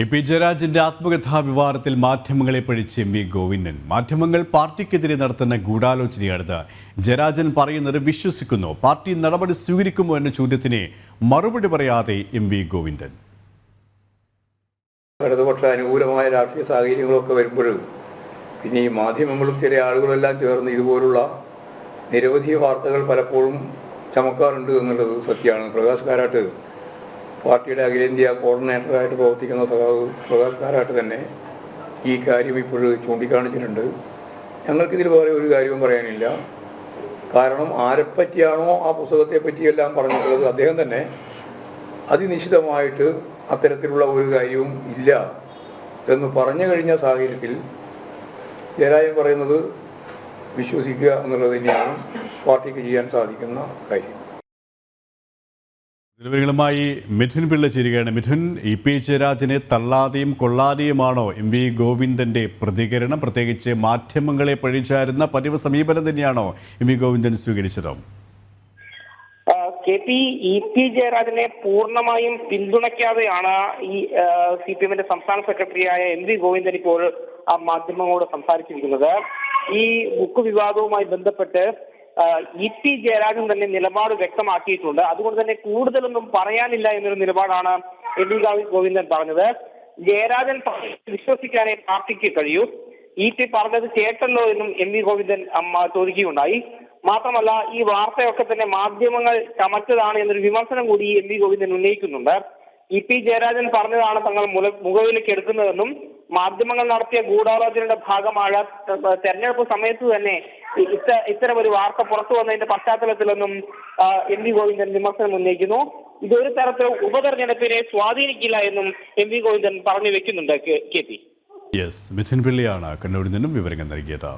P ജയരാജന്റെ ആത്മകഥാ വിവാദത്തിൽ മാധ്യമങ്ങളെ പഴിച്ച് എം.വി. ഗോവിന്ദൻ. മാധ്യമങ്ങൾ പാർട്ടിക്കെതിരെ നടത്തുന്ന ഗൂഢാലോചനയാണിത്. ജയരാജൻ പറയുന്നത് വിശ്വസിക്കുന്നു. പാർട്ടി നടപടി സ്വീകരിക്കുമോ എന്ന ചോദ്യത്തിന് മറുപടി പറയാതെ എം.വി. ഗോവിന്ദൻ. ഇടതുപക്ഷ അനുകൂലമായ രാഷ്ട്രീയ സാഹചര്യങ്ങളൊക്കെ വരുമ്പോൾ പിന്നെ ഈ മാധ്യമങ്ങളും ചില ആളുകളെല്ലാം ചേർന്ന് ഇതുപോലുള്ള നിരവധി വാർത്തകൾ പലപ്പോഴും ചമക്കാറുണ്ട് എന്നുള്ളത് സത്യമാണ്. പ്രകാശ് കാരാട്ട് പാർട്ടിയുടെ അഖിലേന്ത്യാ കോർഡിനേറ്ററായിട്ട് പ്രവർത്തിക്കുന്ന സഖാവ് പ്രകാശ് കാരാട്ട് തന്നെ ഈ കാര്യം ഇപ്പോൾ ചൂണ്ടിക്കാണിച്ചിട്ടുണ്ട്. ഞങ്ങൾക്കിതിൽ വേറെ ഒരു കാര്യവും പറയാനില്ല. കാരണം ആരെപ്പറ്റിയാണോ ആ പുസ്തകത്തെ പറ്റിയെല്ലാം പറഞ്ഞിട്ടുള്ളത് അദ്ദേഹം തന്നെ അതിനിശ്ചിതമായിട്ട് അത്തരത്തിലുള്ള ഒരു കാര്യവും ഇല്ല എന്ന് പറഞ്ഞു കഴിഞ്ഞ സാഹചര്യത്തിൽ ജയരാജൻ പറയുന്നത് വിശ്വസിക്കുക എന്നുള്ളത് തന്നെയാണ് പാർട്ടിക്ക് ചെയ്യാൻ സാധിക്കുന്ന കാര്യം. വിവരങ്ങളുമായി മിഥുൻ പിള്ള ചേരുകയാണ്. മിഥുൻ, പി ജയരാജനെ തള്ളാതെയും കൊള്ളാതെയുമാണോ എം.വി. ഗോവിന്ദന്റെ പ്രതികരണം? പ്രത്യേകിച്ച് മാധ്യമങ്ങളെ പഴിചാരുന്ന പതിവ് സമീപനം തന്നെയാണോ എം.വി. ഗോവിന്ദൻ സ്വീകരിച്ചത്? പി ജയരാജനെ പൂർണ്ണമായും പിന്തുണയ്ക്കാതെയാണ് ഈ CPM-ന്റെ സംസ്ഥാന സെക്രട്ടറിയായ എം.വി. ഗോവിന്ദൻ ഇപ്പോൾ മാധ്യമങ്ങളോട് സംസാരിച്ചിരിക്കുന്നത്. ഈ ബുക്ക് വിവാദവുമായി ബന്ധപ്പെട്ട് പി ജയരാജൻ തന്നെ നിലപാട് വ്യക്തമാക്കിയിട്ടുണ്ട്. അതുകൊണ്ട് തന്നെ കൂടുതലൊന്നും പറയാനില്ല എന്നൊരു നിലപാടാണ് എം.വി. ഗോവിന്ദൻ പറഞ്ഞത്. ജയരാജൻ വിശ്വസിക്കാനേ പാർട്ടിക്ക് കഴിയൂ. പി പറഞ്ഞത് കേട്ടല്ലോ എന്നും എം.വി. ഗോവിന്ദൻ ചോദിക്കുകയുണ്ടായി. മാത്രമല്ല, ഈ വാർത്തയൊക്കെ തന്നെ മാധ്യമങ്ങൾ ചമച്ചതാണ് എന്നൊരു വിമർശനം കൂടി എം.വി. ഗോവിന്ദൻ ഉന്നയിക്കുന്നുണ്ട്. പി ജയരാജൻ പറഞ്ഞതാണ് തങ്ങൾ മുഖവിലേക്ക് എടുക്കുന്നതെന്നും മാധ്യമങ്ങൾ നടത്തിയ ഗൂഢാലോചനയുടെ ഭാഗമായ തെരഞ്ഞെടുപ്പ് സമയത്ത് തന്നെ ഇത്തരം ഒരു വാർത്ത പുറത്തു വന്നതിന്റെ പശ്ചാത്തലത്തിലൊന്നും എം.വി. ഗോവിന്ദൻ വിമർശനം ഉന്നയിക്കുന്നു. ഇതൊരു തരത്തിൽ ഉപതെരഞ്ഞെടുപ്പിനെ സ്വാധീനിക്കില്ല എന്നും എം.വി. ഗോവിന്ദൻ പറഞ്ഞു വെക്കുന്നുണ്ട്. മിഥുൻ പിള്ളയാണ് കണ്ണൂരിൽ നിന്നും വിവരങ്ങൾ നൽകിയത്.